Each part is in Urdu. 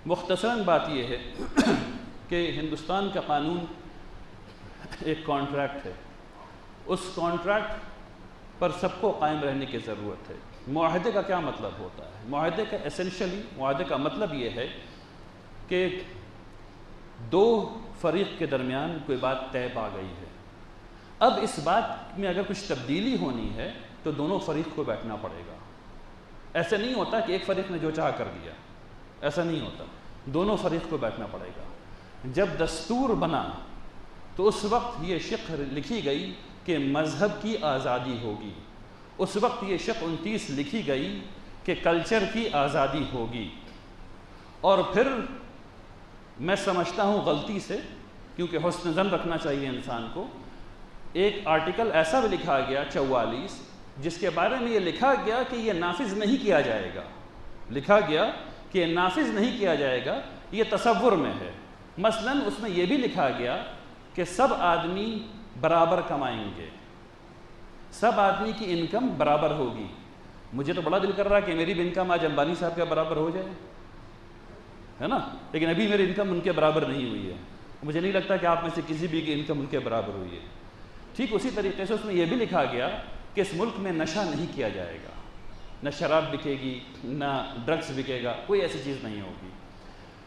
مختصراً بات یہ ہے کہ ہندوستان کا قانون ایک کانٹریکٹ ہے، اس کانٹریکٹ پر سب کو قائم رہنے کی ضرورت ہے۔ معاہدے کا کیا مطلب ہوتا ہے؟ معاہدے کا ایسنشلی معاہدے کا مطلب یہ ہے کہ دو فریق کے درمیان کوئی بات طے پا گئی ہے، اب اس بات میں اگر کچھ تبدیلی ہونی ہے تو دونوں فریق کو بیٹھنا پڑے گا۔ ایسا نہیں ہوتا کہ ایک فریق نے جو چاہ کر دیا، ایسا نہیں ہوتا، دونوں فریق کو بیٹھنا پڑے گا۔ جب دستور بنا تو اس وقت یہ شق لکھی گئی کہ مذہب کی آزادی ہوگی، اس وقت یہ شق 29 لکھی گئی کہ کلچر کی آزادی ہوگی، اور پھر میں سمجھتا ہوں غلطی سے، کیونکہ حسن ظن رکھنا چاہیے انسان کو، ایک آرٹیکل ایسا بھی لکھا گیا 44 جس کے بارے میں یہ لکھا گیا کہ یہ نافذ نہیں کیا جائے گا، لکھا گیا کہ یہ نافذ نہیں کیا جائے گا، یہ تصور میں ہے۔ مثلاً اس میں یہ بھی لکھا گیا کہ سب آدمی برابر کمائیں گے، سب آدمی کی انکم برابر ہوگی۔ مجھے تو بڑا دل کر رہا ہے کہ میری بھی انکم آج امبانی صاحب کے برابر ہو جائے، ہے نا، لیکن ابھی میری انکم ان کے برابر نہیں ہوئی ہے، مجھے نہیں لگتا کہ آپ میں سے کسی بھی کی انکم ان کے برابر ہوئی ہے۔ ٹھیک اسی طریقے سے اس میں یہ بھی لکھا گیا کہ اس ملک میں نشہ نہیں کیا جائے گا، نہ شراب بکے گی، نہ ڈرگس بکے گا، کوئی ایسی چیز نہیں ہوگی۔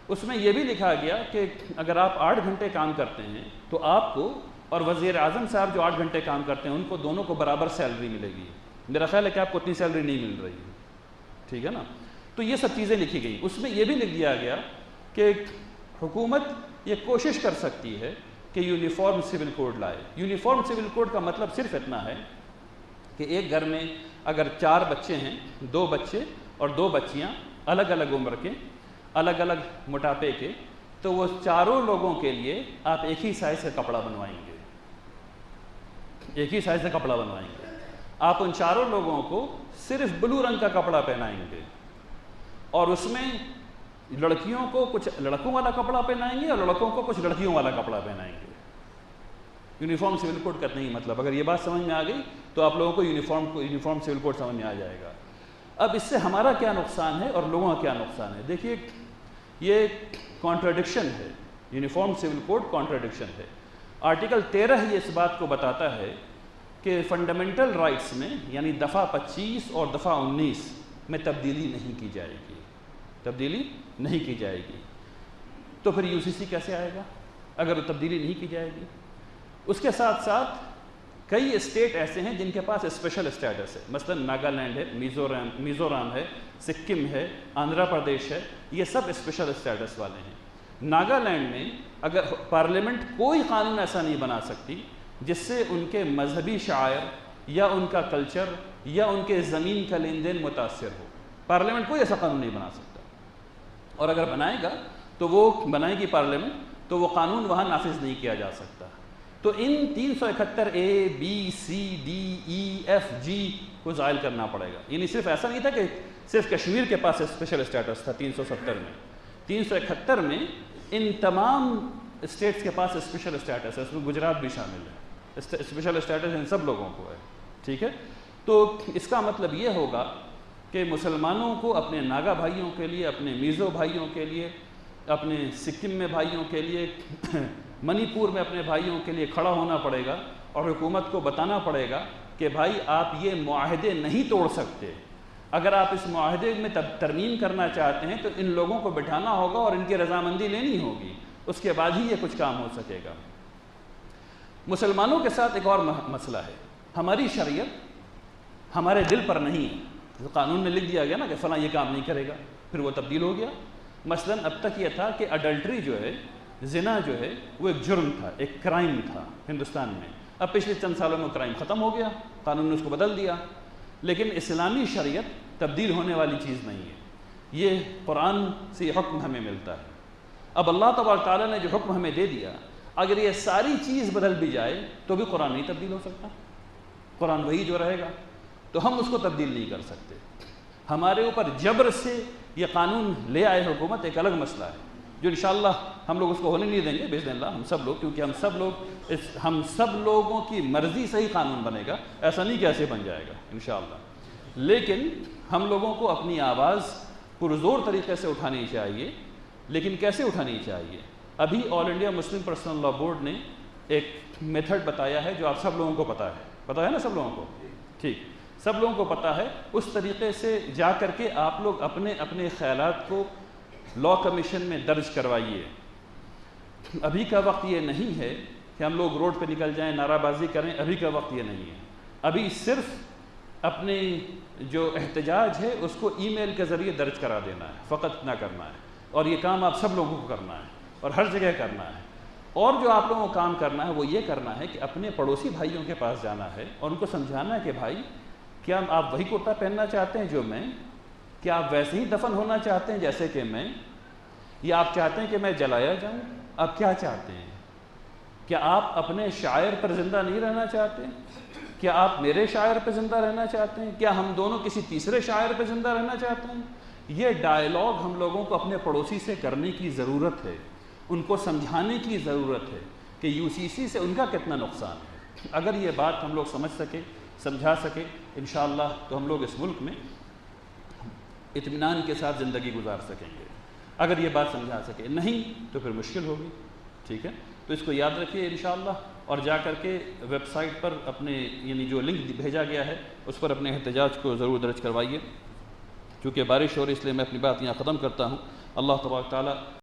اس میں یہ بھی لکھا گیا کہ اگر آپ 8 گھنٹے کام کرتے ہیں تو آپ کو اور وزیر اعظم صاحب جو 8 گھنٹے کام کرتے ہیں ان کو دونوں کو برابر سیلری ملے گی۔ میرا خیال ہے کہ آپ کو اتنی سیلری نہیں مل رہی ہے، ٹھیک ہے نا۔ تو یہ سب چیزیں لکھی گئیں۔ اس میں یہ بھی لکھ دیا گیا کہ حکومت یہ کوشش کر سکتی ہے کہ یونیفارم سول کوڈ لائے۔ یونیفارم سول کوڈ کا مطلب صرف اتنا ہے کہ ایک گھر میں اگر 4 بچے ہیں، 2 بچے اور 2 بچیاں الگ الگ عمر کے، الگ الگ موٹاپے کے، تو وہ چاروں لوگوں کے لیے آپ ایک ہی سائز کا کپڑا بنوائیں گے، ایک ہی سائز کا کپڑا بنوائیں گے۔ آپ ان چاروں لوگوں کو صرف بلو رنگ کا کپڑا پہنائیں گے، اور اس میں لڑکیوں کو کچھ لڑکوں والا کپڑا پہنائیں گے اور لڑکوں کو کچھ لڑکیوں والا کپڑا پہنائیں گے۔ یونیفارم سول کوڈ کا نہیں مطلب، اگر یہ بات سمجھ میں آ گئی تو آپ لوگوں کو یونیفارم سول کوڈ سمجھ میں آ جائے گا۔ اب اس سے ہمارا کیا نقصان ہے اور لوگوں کا کیا نقصان ہے؟ دیکھیے یہ کانٹراڈکشن ہے، یونیفارم سول کوڈ کانٹراڈکشن ہے۔ آرٹیکل 13 یہ اس بات کو بتاتا ہے کہ فنڈامنٹل رائٹس میں یعنی دفعہ 25 اور دفعہ 19 میں تبدیلی نہیں کی جائے گی، تبدیلی نہیں کی جائے گی۔ تو پھر UCC کیسے آئے گا اگر تبدیلی نہیں کی جائے گی؟ اس کے ساتھ ساتھ کئی اسٹیٹ ایسے ہیں جن کے پاس اسپیشل اسٹیٹس ہے، مثلا ناگالینڈ ہے، میزورام ہے، سکم ہے، آندھرا پردیش ہے، یہ سب اسپیشل اسٹیٹس والے ہیں۔ ناگالینڈ میں اگر پارلیمنٹ کوئی قانون ایسا نہیں بنا سکتی جس سے ان کے مذہبی شعائر یا ان کا کلچر یا ان کے زمین کا لین دین متاثر ہو، پارلیمنٹ کوئی ایسا قانون نہیں بنا سکتا، اور اگر بنائے گا تو وہ بنائے گی پارلیمنٹ تو وہ قانون وہاں نافذ نہیں کیا جا سکتا۔ تو ان 371 A B C D E F G کو زائل کرنا پڑے گا۔ یعنی صرف ایسا نہیں تھا کہ صرف کشمیر کے پاس اسپیشل اسٹیٹس تھا 370 میں، 371 میں ان تمام اسٹیٹس کے پاس اسپیشل اسٹیٹس ہے، اس میں گجرات بھی شامل ہے، اسپیشل اسٹیٹس ان سب لوگوں کو ہے، ٹھیک ہے۔ تو اس کا مطلب یہ ہوگا کہ مسلمانوں کو اپنے ناگا بھائیوں کے لیے، اپنے میزو بھائیوں کے لیے، اپنے سکم میں بھائیوں کے لیے، منی پور میں اپنے بھائیوں کے لیے کھڑا ہونا پڑے گا، اور حکومت کو بتانا پڑے گا کہ بھائی آپ یہ معاہدے نہیں توڑ سکتے، اگر آپ اس معاہدے میں ترمیم کرنا چاہتے ہیں تو ان لوگوں کو بٹھانا ہوگا اور ان کی رضامندی لینی ہوگی، اس کے بعد ہی یہ کچھ کام ہو سکے گا۔ مسلمانوں کے ساتھ ایک اور مسئلہ ہے، ہماری شریعت ہمارے دل پر نہیں ہے، قانون میں لکھ دیا گیا نا کہ فلاں یہ کام نہیں کرے گا، پھر وہ تبدیل ہو گیا۔ مثلا اب تک یہ تھا کہ اڈلٹری جو ہے، زنا جو ہے، وہ ایک جرم تھا، ایک کرائم تھا ہندوستان میں۔ اب پچھلے چند سالوں میں کرائم ختم ہو گیا، قانون نے اس کو بدل دیا، لیکن اسلامی شریعت تبدیل ہونے والی چیز نہیں ہے، یہ قرآن سے یہ حکم ہمیں ملتا ہے۔ اب اللہ تبارک تعالیٰ نے جو حکم ہمیں دے دیا، اگر یہ ساری چیز بدل بھی جائے تو بھی قرآن نہیں تبدیل ہو سکتا، قرآن وہی جو رہے گا، تو ہم اس کو تبدیل نہیں کر سکتے۔ ہمارے اوپر جبر سے یہ قانون لے آئے حکومت ایک الگ مسئلہ ہے، جو انشاءاللہ ہم لوگ اس کو ہونے نہیں دیں گے باذن اللہ، ہم سب لوگ، کیونکہ ہم سب لوگوں کی مرضی سے ہی قانون بنے گا، ایسا نہیں کہ ایسے بن جائے گا انشاءاللہ۔ لیکن ہم لوگوں کو اپنی آواز پرزور طریقے سے اٹھانی چاہیے، لیکن کیسے اٹھانی چاہیے؟ ابھی آل انڈیا مسلم پرسنل لا بورڈ نے ایک میتھڈ بتایا ہے جو آپ سب لوگوں کو پتہ ہے نا، سب لوگوں کو ٹھیک، سب لوگوں کو پتہ ہے۔ اس طریقے سے جا کر کے آپ لوگ اپنے اپنے خیالات کو لا کمیشن میں درج کروائیے۔ ابھی کا وقت یہ نہیں ہے کہ ہم لوگ روڈ پہ نکل جائیں، نعرہ بازی کریں، ابھی کا وقت یہ نہیں ہے۔ ابھی صرف اپنے جو احتجاج ہے اس کو ای میل کے ذریعے درج کرا دینا ہے، فقط اتنا کرنا ہے، اور یہ کام آپ سب لوگوں کو کرنا ہے اور ہر جگہ کرنا ہے۔ اور جو آپ لوگوں کو کام کرنا ہے وہ یہ کرنا ہے کہ اپنے پڑوسی بھائیوں کے پاس جانا ہے اور ان کو سمجھانا ہے کہ بھائی کیا آپ وہی کرتا پہننا چاہتے ہیں جو میں؟ کیا آپ ویسے ہی دفن ہونا چاہتے ہیں جیسے کہ میں؟ یا آپ چاہتے ہیں کہ میں جلایا جاؤں؟ آپ کیا چاہتے ہیں؟ کیا آپ اپنے شاعر پر زندہ نہیں رہنا چاہتے؟ کیا آپ میرے شاعر پہ زندہ رہنا چاہتے ہیں؟ کیا ہم دونوں کسی تیسرے شاعر پہ زندہ رہنا چاہتے ہیں؟ یہ ڈائیلاگ ہم لوگوں کو اپنے پڑوسی سے کرنے کی ضرورت ہے، ان کو سمجھانے کی ضرورت ہے کہ یو سی سی سے ان کا کتنا نقصان ہے۔ اگر یہ بات ہم لوگ سمجھ سکے، سمجھا سکے انشاءاللہ، تو ہم لوگ اس ملک میں اطمینان کے ساتھ زندگی گزار سکیں گے۔ اگر یہ بات سمجھا سکے، نہیں تو پھر مشکل ہوگی، ٹھیک ہے؟ تو اس کو یاد رکھیے انشاءاللہ، اور جا کر کے ویب سائٹ پر اپنے یعنی جو لنک بھیجا گیا ہے اس پر اپنے احتجاج کو ضرور درج کروائیے۔ چونکہ بارش ہو رہی ہے اس لیے میں اپنی بات یہاں ختم کرتا ہوں۔ اللہ تبارک تعالیٰ